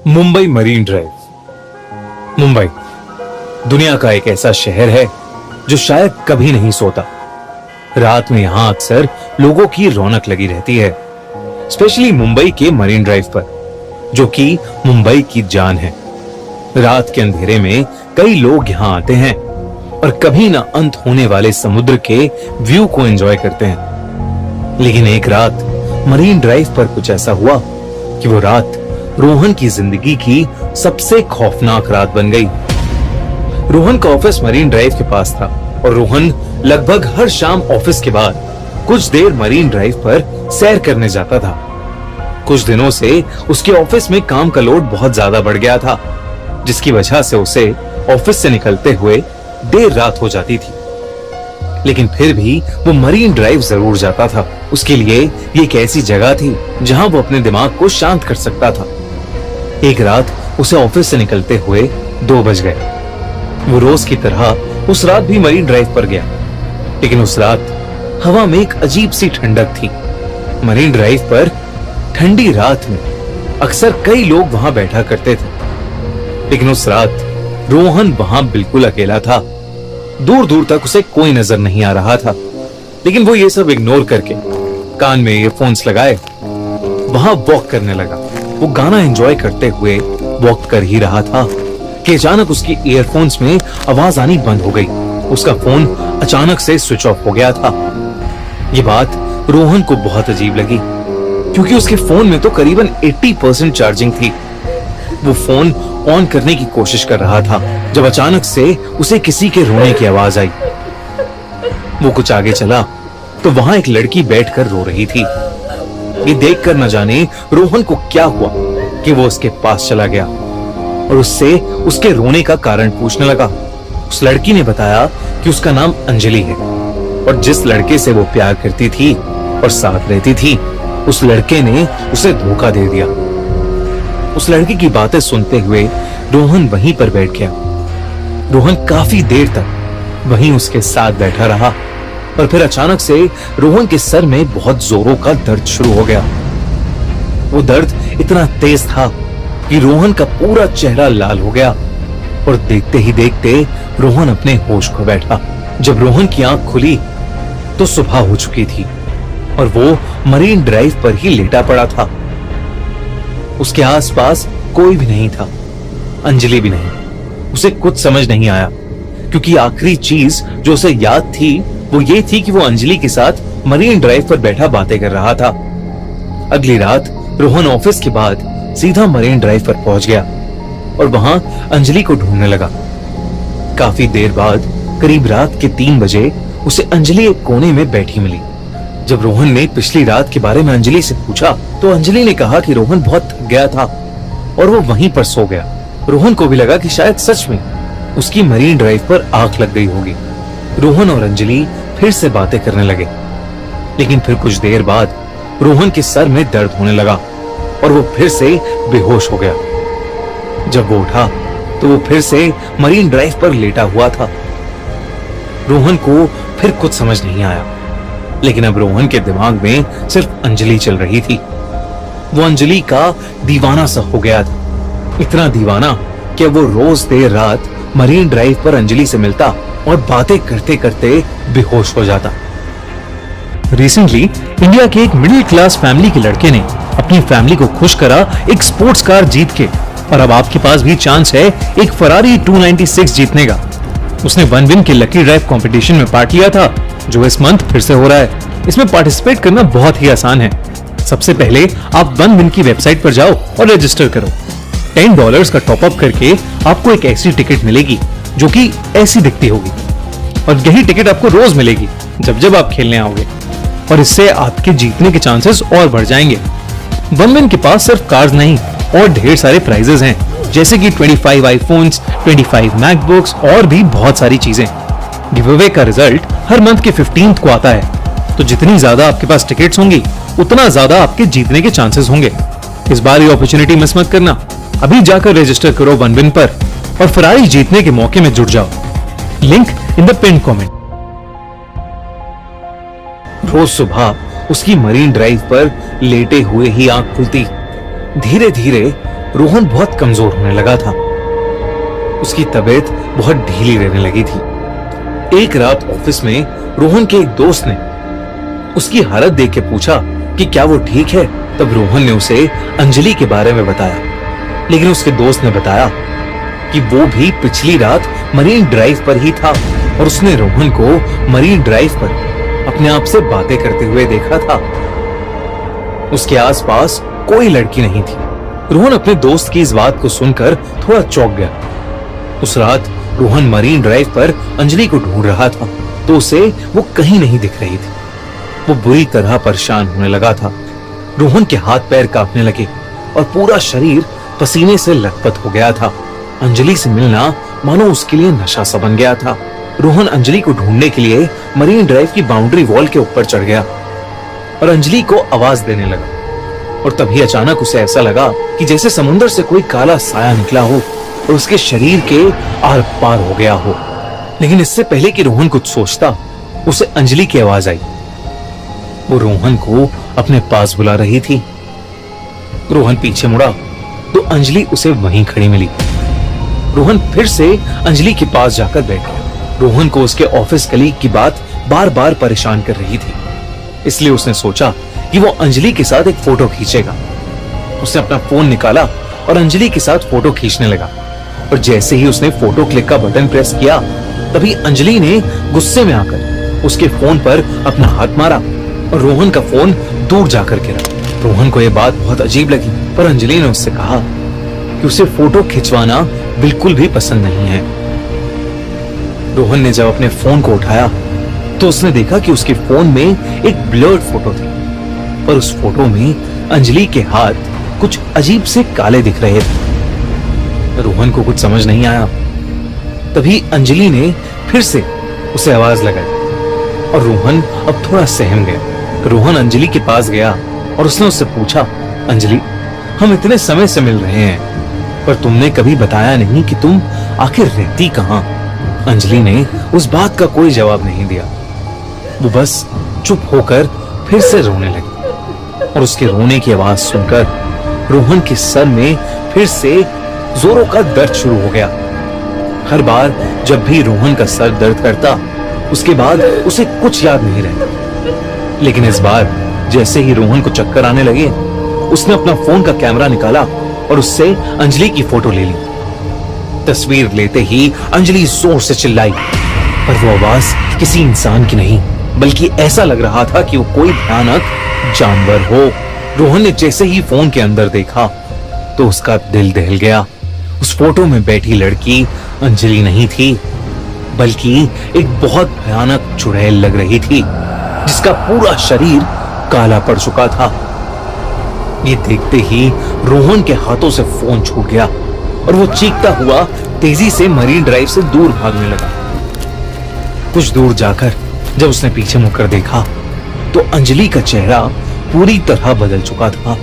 Mumbai marine drive. Mumbai दुनिया का एक ऐसा शहर है जो शायद कभी नहीं सोता। रात में यहां अक्सर लोगों की रौनक लगी रहती है, स्पेशली मुंबई के मरीन ड्राइव पर, जो कि मुंबई की जान है। रात के अंधेरे में कई लोग यहां आते हैं और कभी ना अंत होने वाले समुद्र के व्यू को एंजॉय करते हैं। लेकिन एक रात मरीन ड्राइव पर कुछ ऐसा हुआ कि वो रात रोहन की जिंदगी की सबसे खौफनाक रात बन गई। रोहन का ऑफिस मरीन ड्राइव के पास था और रोहन लगभग हर शाम ऑफिस के बाद कुछ देर मरीन ड्राइव पर सैर करने जाता था। कुछ दिनों से उसके ऑफिस में काम का लोड बहुत ज्यादा बढ़ गया था, जिसकी वजह से उसे ऑफिस से निकलते हुए देर रात हो जाती थी। लेकिन फिर भी वो मरीन ड्राइव जरूर जाता था। उसके लिए ये एक ऐसी जगह थी जहां वो अपने दिमाग को शांत कर सकता था। एक रात उसे ऑफिस से निकलते हुए 2 बज गए। वो रोज की तरह उस रात भी मरीन ड्राइव पर गया, लेकिन उस रात हवा में एक अजीब सी ठंडक थी। मरीन ड्राइव पर ठंडी रात में अक्सर कई लोग वहां बैठा करते थे, लेकिन उस रात रोहन वहां बिल्कुल अकेला था। दूर दूर तक उसे कोई नजर नहीं आ रहा था, लेकिन वो ये सब इग्नोर करके कान में ईयरफोन्स लगाए वहां वॉक करने लगा। वो गाना एंजॉय करते हुए वॉक कर ही रहा था कि अचानक उसकी ईयरफोन्स में आवाज आनी बंद हो गई। उसका फोन अचानक से स्विच ऑफ हो गया था। ये बात रोहन को बहुत अजीब लगी, क्योंकि उसके फोन में तो करीबन 80% चार्जिंग थी। वो फोन ऑन करने की कोशिश कर रहा था जब अचानक से उसे किसी के रोने की आवाज आई। वो कुछ आगे चला तो वहां एक लड़की बैठकर रो रही थी। ये देखकर न जाने रोहन को क्या हुआ कि वो उसके पास चला गया और उससे उसके रोने का कारण पूछने लगा। उस लड़की ने बताया कि उसका नाम अंजलि है और जिस लड़के से वो प्यार करती थी और साथ रहती थी, उस लड़के ने उसे धोखा दे दिया। उस लड़की की बातें सुनते हुए रोहन वहीं पर बैठ गया। रोहन काफी देर तक वहीं उसके साथ बैठा रहा और फिर अचानक से रोहन के सर में बहुत जोरों का दर्द शुरू हो गया। वो दर्द इतना तेज था कि रोहन का पूरा चेहरा लाल हो गया और देखते ही देखते रोहन अपने होश खो बैठा। जब रोहन की आंख खुली तो सुबह हो चुकी थी और वो मरीन ड्राइव पर ही लेटा पड़ा था। उसके आसपास कोई भी नहीं था, अंजलि भी नहीं। उसे कुछ समझ नहीं आया, क्योंकि आखिरी चीज जो उसे याद थी वो ये थी कि वो अंजलि के साथ मरीन ड्राइव पर बैठा बातें कर रहा था। अगली रात रोहन ऑफिस के बाद सीधा मरीन ड्राइव पर पहुंच गया और वहां अंजलि को ढूंढने लगा। काफी देर बाद करीब रात के 3 बजे उसे अंजलि एक कोने में बैठी मिली। जब रोहन ने पिछली रात के बारे में अंजलि से पूछा तो अंजलि ने कहा कि रोहन बहुत थक गया था और वो वहीं पर सो गया। रोहन को भी लगा कि शायद सच में उसकी मरीन ड्राइव पर आग लग गई होगी। रोहन और अंजलि फिर से बातें करने लगे, लेकिन फिर कुछ देर बाद रोहन के सर में दर्द होने लगा और वो फिर से बेहोश हो गया। जब वो उठा तो वो फिर से मरीन ड्राइव पर लेटा हुआ था। रोहन को फिर कुछ समझ नहीं आया, लेकिन अब रोहन के दिमाग में सिर्फ अंजलि चल रही थी। वो अंजलि का दीवाना सा हो गया था, इतना दीवाना कि वो रोज देर रात मरीन ड्राइव पर अंजलि से मिलता और बातें करते करते बेहोश हो जाता। रिसेंटली इंडिया के एक मिडिल क्लास फैमिली के लड़के ने अपनी फैमिली को खुश करा एक स्पोर्ट्स कार जीत के, और अब आपके पास भी चांस है एक फरारी 296 जीतने का। उसने वन विन के लकी ड्राइव कंपटीशन में पार्ट लिया था, जो इस मंथ फिर से हो रहा है। इसमें पार्टिसिपेट करना बहुत ही आसान है। सबसे पहले आप वन विन की वेबसाइट पर जाओ और रजिस्टर करो। $10 का टॉपअप करके आपको एक ऐसी टिकट मिलेगी जो कि ऐसी दिखती होगी, और यही टिकट आपको रोज मिलेगी जब जब आप खेलने आओगे, और इससे आपके जीतने के चांसेस और बढ़ जाएंगे। वन विन के पास सिर्फ कार्स नहीं और ढेर सारे प्राइजेस हैं, जैसे कि 25 आईफोन्स, 25 मैकबुक्स और भी बहुत सारी चीजें। गिव अवे का रिजल्ट हर मंथ के 15th को आता है, तो जितनी ज्यादा आपके पास टिकट्स होंगी उतना ज्यादा आपके जीतने के चांसेस होंगे। इस बार ये अपॉर्चुनिटी मिस मत करना। अभी जाकर रजिस्टर करो वन विन पर और फरारी जीतने के मौके में जुड़ जाओ। Link in the pin comment. रोज सुबह उसकी मरीन ड्राइव पर लेटे हुए ही आंख खुलती। धीरे धीरे रोहन बहुत कमजोर होने लगा था। उसकी तबीयत बहुत ढीली रहने लगी थी। एक रात ऑफिस में रोहन के एक दोस्त ने उसकी हालत देख के पूछा कि क्या वो ठीक है। तब रोहन ने उसे अंजलि के बारे में बताया, लेकिन उसके दोस्त ने बताया कि वो भी पिछली रात मरीन ड्राइव पर ही था और उसने रोहन को मरीन ड्राइव पर अपने आप से बातें करते हुए देखा था। उसके आसपास कोई लड़की नहीं थी। रोहन अपने दोस्त की इस बात को सुनकर थोड़ा चौंक गया। उस रात रोहन मरीन ड्राइव पर अंजलि को ढूंढ रहा था तो उसे वो कहीं नहीं दिख रही थी। वो बुरी तरह परेशान होने लगा था। रोहन के हाथ पैर कांपने लगे और पूरा शरीर पसीने से लथपथ हो गया था। अंजलि से मिलना मानो उसके लिए नशा सा बन गया था। रोहन अंजलि को ढूंढने के लिए मरीन ड्राइव की बाउंड्री वॉल के ऊपर चढ़ गया और अंजलि को आवाज देने लगा। और तभी अचानक उसे ऐसा लगा कि जैसे समुद्र से कोई काला साया निकला हो और उसके शरीर के आर पार हो गया हो। लेकिन इससे पहले कि रोहन कुछ सोचता, उसे अंजलि की आवाज आई। वो रोहन को अपने पास बुला रही थी। रोहन पीछे मुड़ा तो अंजलि उसे वहीं खड़ी मिली। रोहन फिर से अंजलि के पास जाकर बैठ गया। रोहन को उसके ऑफिस कलीग की बात बार बार परेशान कर रही थी, इसलिए उसने सोचा कि वो अंजलि के साथ एक फोटो खींचेगा। उसने अपना फोन निकाला और अंजलि के साथ फोटो खींचने लगा। और जैसे ही उसने फोटो क्लिक का बटन प्रेस किया, तभी अंजलि ने गुस्से में आकर उसके फोन पर अपना हाथ मारा और रोहन का फोन दूर जाकर गिरा। रोहन को यह बात बहुत अजीब लगी, पर अंजलि ने उससे कहा कि उसे फोटो खिंचवाना बिल्कुल भी पसंद नहीं है। रोहन ने जब अपने फोन को उठाया तो उसने देखा कि उसके फोन में एक ब्लर्ड फोटो थी और उस फोटो में अंजलि के हाथ कुछ अजीब से काले दिख रहे थे। रोहन को कुछ समझ नहीं आया। तभी अंजलि ने फिर से उसे आवाज लगाई और रोहन अब थोड़ा सहम गया। रोहन अंजलि के पास गया और उसने उससे पूछा, अंजलि, हम इतने समय से मिल रहे हैं पर तुमने कभी बताया नहीं कि तुम आखिर रहती कहां। अंजलि ने उस बात का कोई जवाब नहीं दिया। वो बस चुप होकर फिर से रोने लगी और उसके रोने की आवाज सुनकर रोहन के सर में फिर से जोरों का दर्द शुरू हो गया। हर बार जब भी रोहन का सर दर्द करता, उसके बाद उसे कुछ याद नहीं रहता। लेकिन इस बार जैसे ही रोहन को चक्कर आने लगे, उसने अपना फोन का कैमरा निकाला और उससे अंजलि की फोटो ले ली। तस्वीर लेते ही अंजलि जोर से चिल्लाई, पर वो आवाज किसी इंसान की नहीं, बल्कि ऐसा लग रहा था कि वो कोई भयानक जानवर हो। रोहन ने जैसे ही फोन के अंदर देखा तो उसका दिल दहल गया। उस फोटो में बैठी लड़की अंजलि नहीं थी, बल्कि एक बहुत भयानक चुड़ैल लग रही थी जिसका पूरा शरीर काला पड़ चुका था। ये देखते ही रोहन के हाथों से फोन छूट गया और वो चीखता हुआ तेजी से मरीन ड्राइव से दूर भागने लगा। कुछ दूर जाकर जब उसने पीछे मुड़कर देखा तो अंजलि का चेहरा पूरी तरह बदल चुका था।